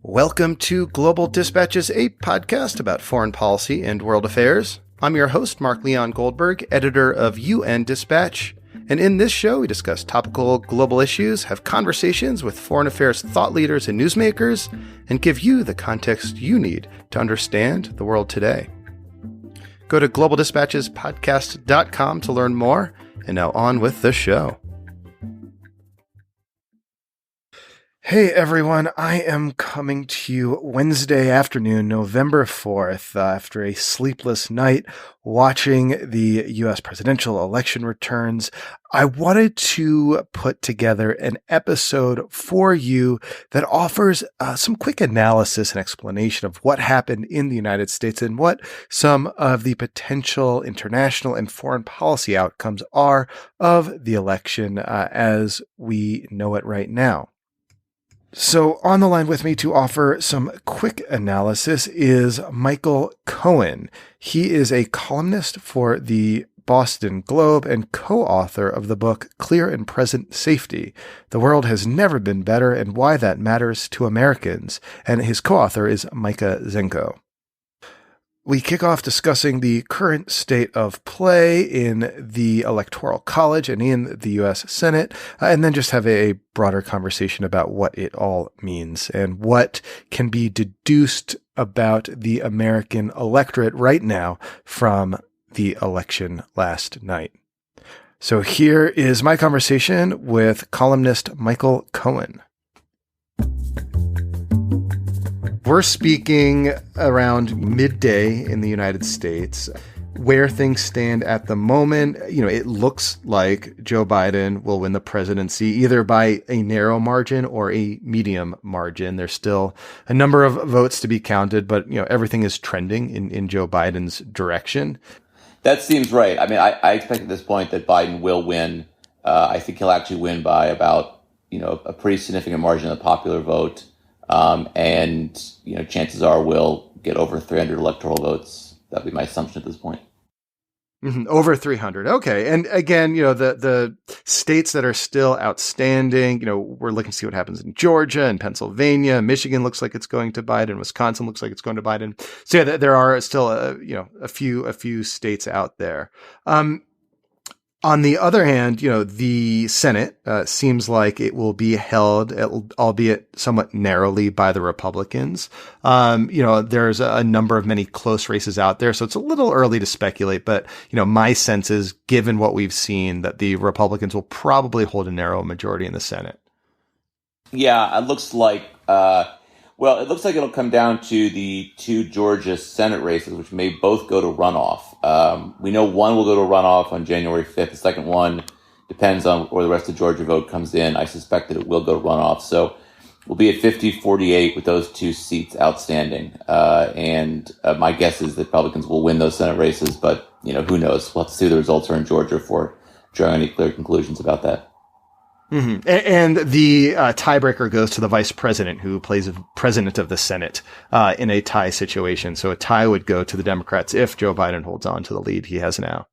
Welcome to Global Dispatches, a podcast about foreign policy and world affairs. I'm your host, Mark Leon Goldberg, editor of UN Dispatch. And in this show, we discuss topical global issues, have conversations with foreign affairs thought leaders and newsmakers, and give you the context you need to understand the world today. Go to globaldispatchespodcast.com to learn more. And now on with the show. Hey everyone, I am coming to you Wednesday afternoon, November 4th, after a sleepless night watching the U.S. presidential election returns. I wanted to put together an episode for you that offers some quick analysis and explanation of what happened in the United States and what some of the potential international and foreign policy outcomes are of the election as we know it right now. So on the line with me to offer some quick analysis is Michael Cohen. He is a columnist for the Boston Globe and co-author of the book Clear and Present Safety: The World Has Never Been Better and Why That Matters to Americans. And his co-author is Micah Zenko. We kick off discussing the current state of play in the Electoral College and in the U.S. Senate, and then just have a broader conversation about what it all means and what can be deduced about the American electorate right now from the election last night. So here is my conversation with columnist Michael Cohen. We're speaking around midday in the United States. Where things stand at the moment, it looks like Joe Biden will win the presidency either by a narrow margin or a medium margin. There's still a number of votes to be counted, but everything is trending in Joe Biden's direction. That seems right. I mean, I expect at this point that Biden will win. I think he'll actually win by about, a pretty significant margin of the popular vote. And chances are we'll get over 300 electoral votes. That'd be my assumption at this point. Mm-hmm. Over 300. Okay. And again, the states that are still outstanding, we're looking to see what happens in Georgia and Pennsylvania. Michigan looks like it's going to Biden. Wisconsin looks like it's going to Biden. So yeah, there are still a few states out there. On the other hand, the Senate seems like it will be held, albeit somewhat narrowly, by the Republicans. There's a number of many close races out there, so it's a little early to speculate. But, my sense is, given what we've seen, that the Republicans will probably hold a narrow majority in the Senate. Yeah, it looks like it'll come down to the two Georgia Senate races, which may both go to runoff. We know one will go to runoff on January 5th. The second one depends on where the rest of the Georgia vote comes in. I suspect that it will go to runoff. So we'll be at 50-48 with those two seats outstanding. And my guess is that Republicans will win those Senate races, but, who knows? We'll have to see what the results are in Georgia before drawing any clear conclusions about that. Mm-hmm. And the tiebreaker goes to the vice president, who plays president of the Senate in a tie situation. So a tie would go to the Democrats if Joe Biden holds on to the lead he has now.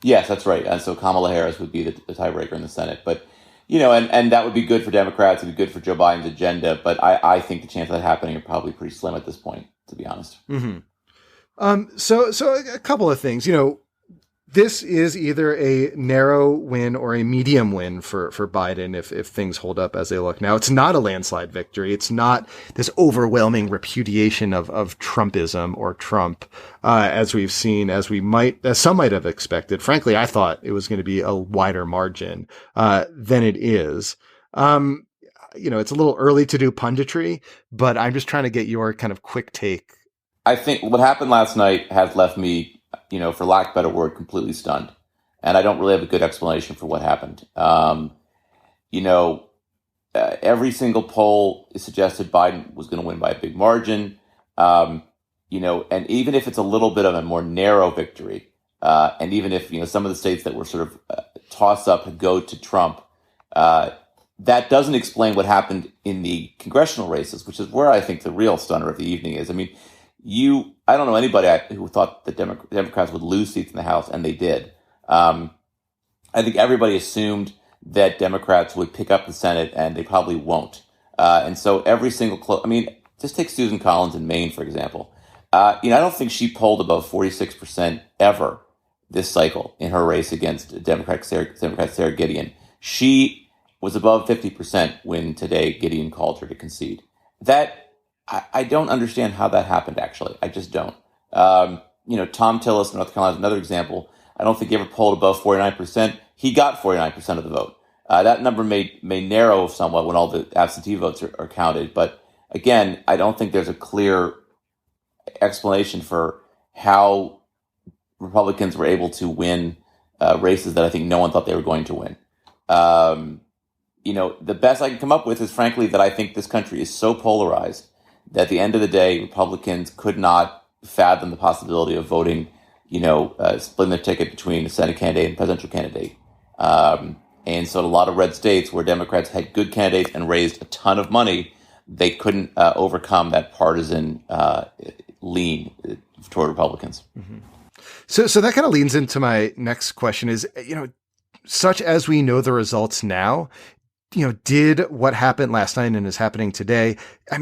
Yes, that's right. And so Kamala Harris would be the tiebreaker in the Senate. But, and that would be good for Democrats. It would be good for Joe Biden's agenda. But I think the chance of that happening are probably pretty slim at this point, to be honest. Mm-hmm. So a couple of things, this is either a narrow win or a medium win for Biden if things hold up as they look now. It's not a landslide victory. It's not this overwhelming repudiation of Trumpism or Trump, as we've seen, as some might have expected. Frankly, I thought it was going to be a wider margin than it is. It's a little early to do punditry, but I'm just trying to get your kind of quick take. I think what happened last night has left me, for lack of a better word, completely stunned. And I don't really have a good explanation for what happened. Every single poll suggested Biden was going to win by a big margin. And even if it's a little bit of a more narrow victory, and even if, some of the states that were sort of toss up go to Trump, that doesn't explain what happened in the congressional races, which is where I think the real stunner of the evening is. I mean, I don't know anybody who thought the Democrats would lose seats in the House, and they did. I think everybody assumed that Democrats would pick up the Senate, and they probably won't. And so every single just take Susan Collins in Maine, for example. I don't think she polled above 46% ever this cycle in her race against Democrat Sarah Gideon. She was above 50% when today Gideon called her to concede. That I don't understand how that happened, actually. I just don't. Tom Tillis in North Carolina is another example. I don't think he ever polled above 49%. He got 49% of the vote. That number may narrow somewhat when all the absentee votes are counted. But again, I don't think there's a clear explanation for how Republicans were able to win races that I think no one thought they were going to win. The best I can come up with is, frankly, that I think this country is so polarized that at the end of the day, Republicans could not fathom the possibility of voting, splitting their ticket between a Senate candidate and a presidential candidate. And so in a lot of red states where Democrats had good candidates and raised a ton of money, they couldn't overcome that partisan lean toward Republicans. Mm-hmm. So that kind of leans into my next question is, such as we know the results now, did what happened last night and is happening today,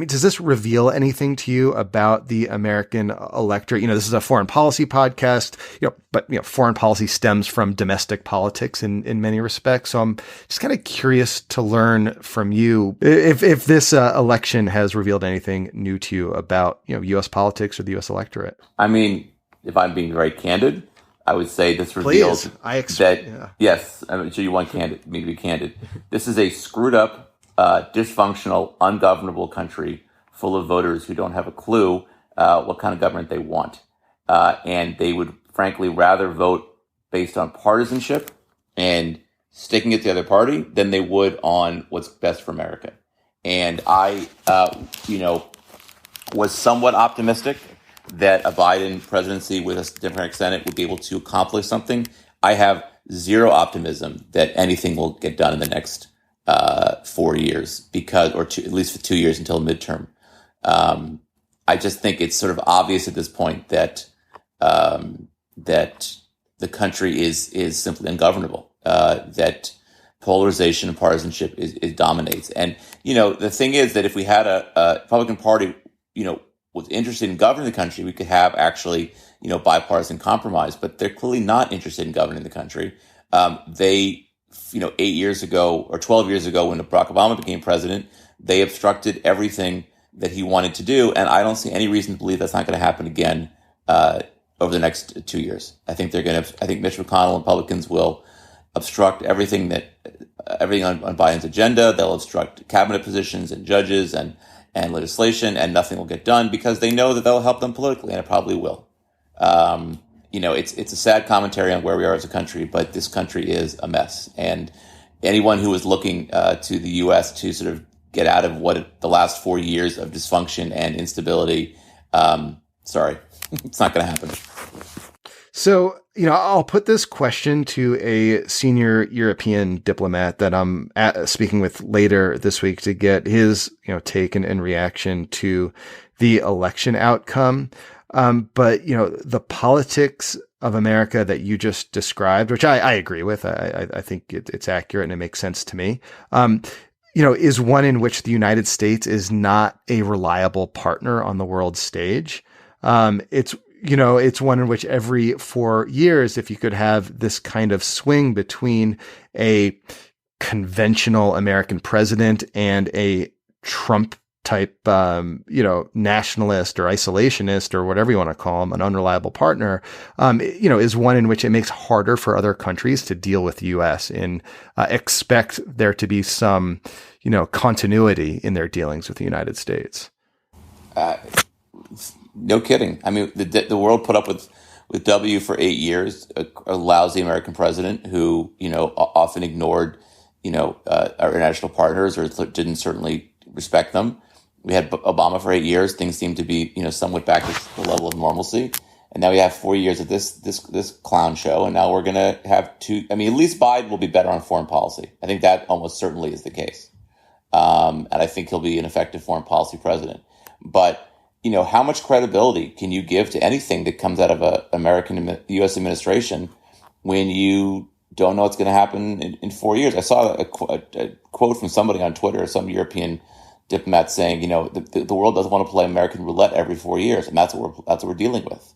does this reveal anything to you about the American electorate? This is a foreign policy podcast, but foreign policy stems from domestic politics in many respects. So I'm just kind of curious to learn from you if this election has revealed anything new to you about, U.S. politics or the U.S. electorate. If I'm being very candid, I would say this reveals yes, I'm sure you want me to be candid. This is a screwed up, dysfunctional, ungovernable country full of voters who don't have a clue what kind of government they want. And they would, frankly, rather vote based on partisanship and sticking it to the other party than they would on what's best for America. And I, was somewhat optimistic that a Biden presidency with a Democratic Senate would be able to accomplish something. I have zero optimism that anything will get done in the next 4 years at least for 2 years until midterm. I just think it's sort of obvious at this point that the country is simply ungovernable. That polarization and partisanship is dominates. And the thing is that if we had a Republican Party, was interested in governing the country, we could have actually, bipartisan compromise, but they're clearly not interested in governing the country. They, 8 years ago or 12 years ago when Barack Obama became president, they obstructed everything that he wanted to do. And I don't see any reason to believe that's not going to happen again, over the next 2 years. I think Mitch McConnell and Republicans will obstruct everything on Biden's agenda. They'll obstruct cabinet positions and judges and legislation, and nothing will get done because they know that that'll help them politically, and it probably will. It's a sad commentary on where we are as a country, but this country is a mess. And anyone who is looking to the U.S. to sort of get out of the last 4 years of dysfunction and instability, sorry, it's not going to happen. So, I'll put this question to a senior European diplomat that I'm speaking with later this week to get his, take and reaction to the election outcome. But, the politics of America that you just described, which I agree with, I think it's accurate and it makes sense to me, is one in which the United States is not a reliable partner on the world stage. It's one in which every 4 years, if you could have this kind of swing between a conventional American president and a Trump type, nationalist or isolationist or whatever you want to call him, an unreliable partner, is one in which it makes harder for other countries to deal with the U.S. and expect there to be some, continuity in their dealings with the United States. No kidding. The world put up with W for 8 years, a lousy American president who, often ignored, our international partners or didn't certainly respect them. We had Obama for 8 years. Things seemed to be, somewhat back to the level of normalcy. And now we have 4 years of this clown show. And now we're going to have at least Biden will be better on foreign policy. I think that almost certainly is the case. And I think he'll be an effective foreign policy president. But how much credibility can you give to anything that comes out of a U.S. administration when you don't know what's going to happen in 4 years? I saw a quote from somebody on Twitter, some European diplomats saying, the world doesn't want to play American roulette every 4 years, and that's what we're dealing with.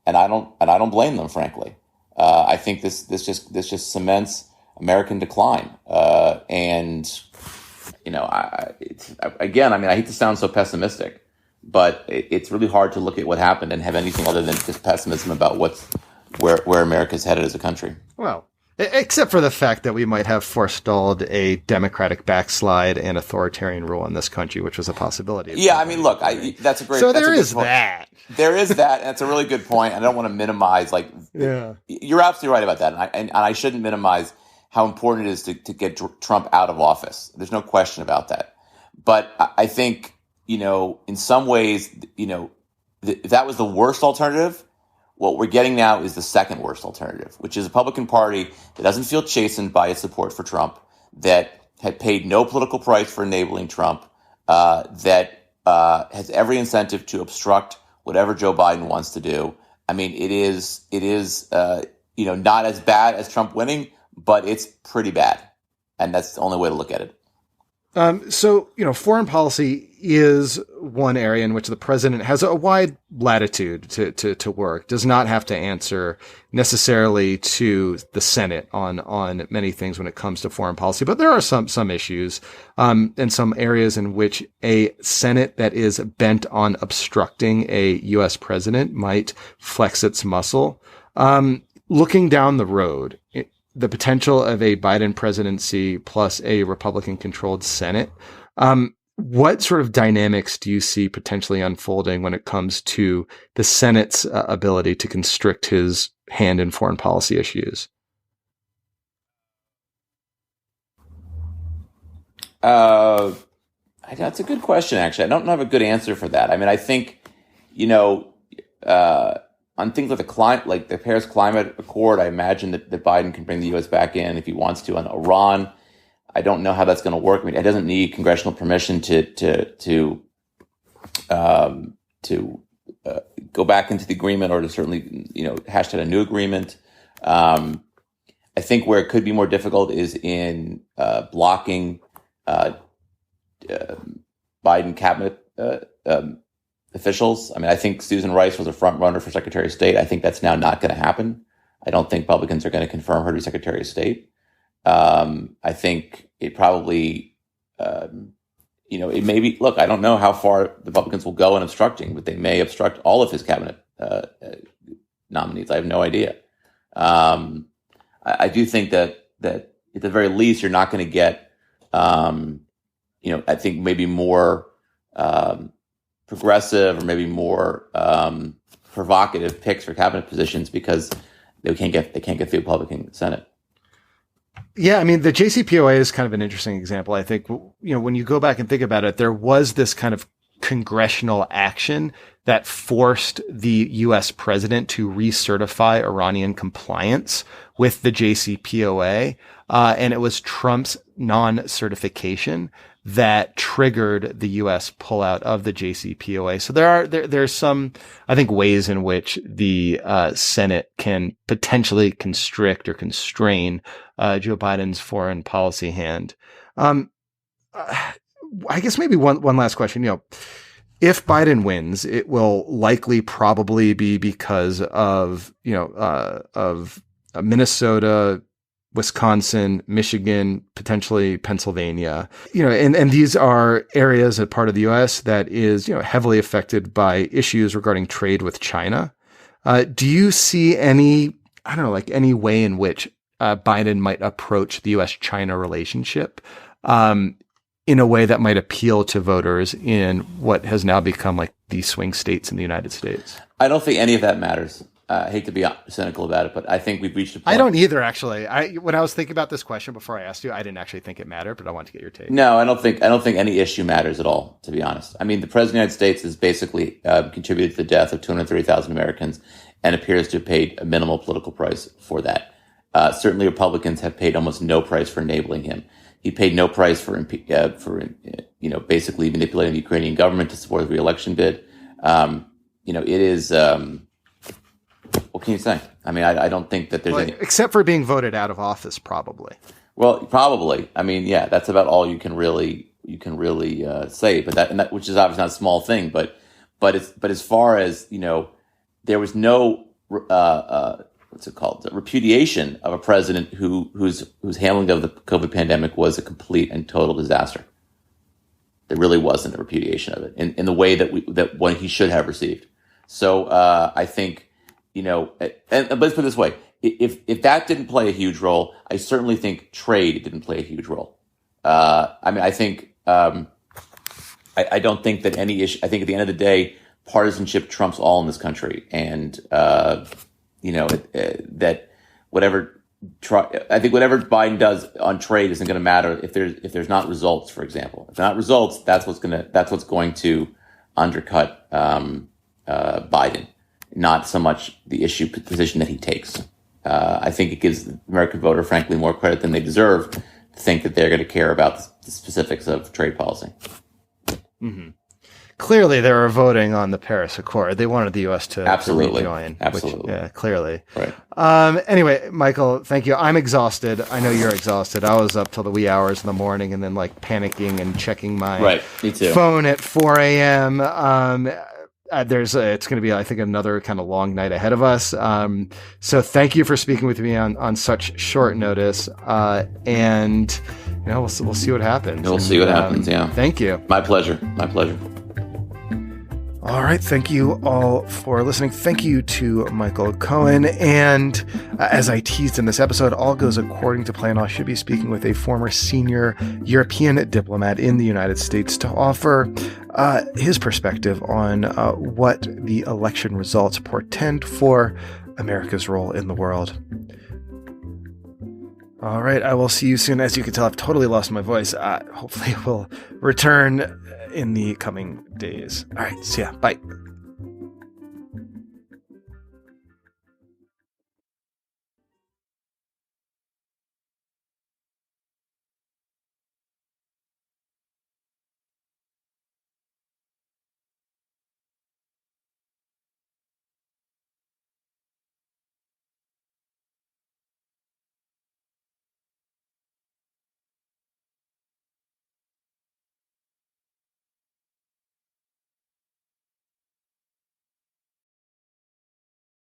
And I don't blame them, frankly. I think this just cements American decline. And I hate to sound so pessimistic, but it's really hard to look at what happened and have anything other than just pessimism about where America's headed as a country. Well, except for the fact that we might have forestalled a democratic backslide and authoritarian rule in this country, which was a possibility. Yeah, I mean, look, that's a great. So there is that. There is that, and it's a really good point. I don't want to minimize. You're absolutely right about that, and I shouldn't minimize how important it is to get Trump out of office. There's no question about that. But I think, in some ways, if that was the worst alternative, what we're getting now is the second worst alternative, which is a Republican Party that doesn't feel chastened by its support for Trump, that had paid no political price for enabling Trump, that has every incentive to obstruct whatever Joe Biden wants to do. I mean, it is not as bad as Trump winning, but it's pretty bad. And that's the only way to look at it. So, foreign policy is one area in which the president has a wide latitude to work, does not have to answer necessarily to the Senate on many things when it comes to foreign policy. But there are some issues, and some areas in which a Senate that is bent on obstructing a U.S. president might flex its muscle. Looking down the road, the potential of a Biden presidency plus a Republican-controlled Senate, what sort of dynamics do you see potentially unfolding when it comes to the Senate's ability to constrict his hand in foreign policy issues? That's a good question, actually. I don't have a good answer for that. I mean, I think, on things like the Paris Climate Accord, I imagine that Biden can bring the U.S. back in if he wants to. On Iran, I don't know how that's going to work. I mean, it doesn't need congressional permission to go back into the agreement, or to certainly hash out a new agreement. I think where it could be more difficult is in blocking Biden cabinet officials. I mean, I think Susan Rice was a front runner for Secretary of State. I think that's now not going to happen. I don't think Republicans are going to confirm her to be Secretary of State. I think it probably, it may be, look, I don't know how far the Republicans will go in obstructing, but they may obstruct all of his cabinet nominees. I have no idea. I do think that at the very least, you're not going to get, I think maybe more progressive or maybe more provocative picks for cabinet positions, because they can't get the Republican Senate. Yeah, I mean, the JCPOA is kind of an interesting example. I think, when you go back and think about it, there was this kind of congressional action that forced the U.S. president to recertify Iranian compliance with the JCPOA. And it was Trump's non-certification that triggered the U.S. pullout of the JCPOA. So there's some, I think, ways in which the Senate can potentially constrict or constrain Joe Biden's foreign policy hand. I guess maybe one last question. If Biden wins, it will likely probably be because of Minnesota, Wisconsin, Michigan, potentially Pennsylvania, and these are areas, a part of the U.S. that is, heavily affected by issues regarding trade with China. Do you see any way in which Biden might approach the U.S.-China relationship in a way that might appeal to voters in what has now become like the swing states in the United States? I don't think any of that matters. I hate to be cynical about it, but I think we've reached a point. I don't either, actually. When I was thinking about this question before I asked you, I didn't actually think it mattered, but I want to get your take. No, I don't think any issue matters at all, to be honest. I mean, the President of the United States has basically contributed to the death of 230,000 Americans and appears to have paid a minimal political price for that. Certainly Republicans have paid almost no price for enabling him. He paid no price for basically manipulating the Ukrainian government to support the re-election bid. It is... what can you say? I mean, I don't think that there's any... Except for being voted out of office, probably. Well, probably. I mean, yeah, that's about all you can really really say. But that which is obviously not a small thing. But as far as there was no what's it called? The repudiation of a president whose handling of the COVID pandemic was a complete and total disaster. There really wasn't a repudiation of it in the way that what he should have received. So I think, and let's put it this way: if that didn't play a huge role, I certainly think trade didn't play a huge role. I think I don't think that any issue. I think at the end of the day, partisanship trumps all in this country, and that whatever. I think whatever Biden does on trade isn't going to matter if there's not results. For example, if not results, that's what's going to undercut Biden, not so much the position that he takes. I think it gives the American voter, frankly, more credit than they deserve to think that they're going to care about the specifics of trade policy. Mm-hmm. Clearly, they were voting on the Paris Accord. They wanted the U.S. to rejoin. Absolutely. Which, clearly. Right. Anyway, Michael, thank you. I'm exhausted. I know you're exhausted. I was up till the wee hours in the morning and then panicking and checking my phone at 4 a.m. It's going to be, I think, another kind of long night ahead of us. So thank you for speaking with me on such short notice. And we'll see what happens. We'll see what happens. Yeah. Thank you. My pleasure. All right. Thank you all for listening. Thank you to Michael Cohen. And as I teased in this episode, all goes according to plan. I should be speaking with a former senior European diplomat in the United States to offer his perspective on what the election results portend for America's role in the world. All right. I will see you soon. As you can tell, I've totally lost my voice. Hopefully it will return in the coming days. All right. See ya. Bye.